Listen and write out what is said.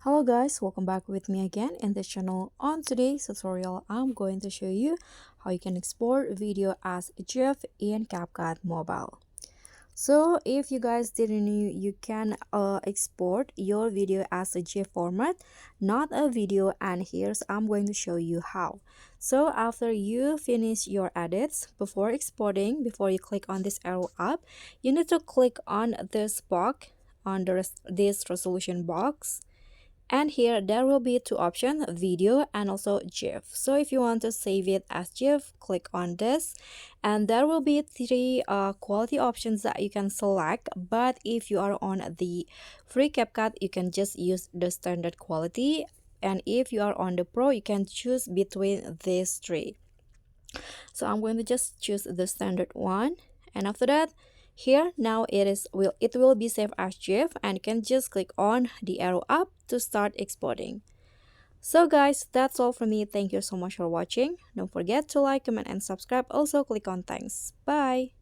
Hello guys, welcome back with me again in this channel. On today's tutorial, I'm going to show you how you can export video as a GIF in CapCut Mobile. So if you guys didn't know, you can export your video as a GIF format, not a video, and here's I'm going to show you how. So after you finish your edits, before exporting, before you click on this arrow up, you need to click on this box, on this resolution box, and here there will be two options, video and also GIF. So if you want to save it as GIF, click on this, and there will be three quality options that you can select. But if you are on the free CapCut, you can just use the standard quality, and if you are on the pro, you can choose between these three. So I'm going to just choose the standard one, and after that, here now it will be saved as GIF, and you can just click on the arrow up to start exporting. So guys, that's all from me. Thank you so much for watching. Don't forget to like, comment, and subscribe. Also click on thanks. Bye.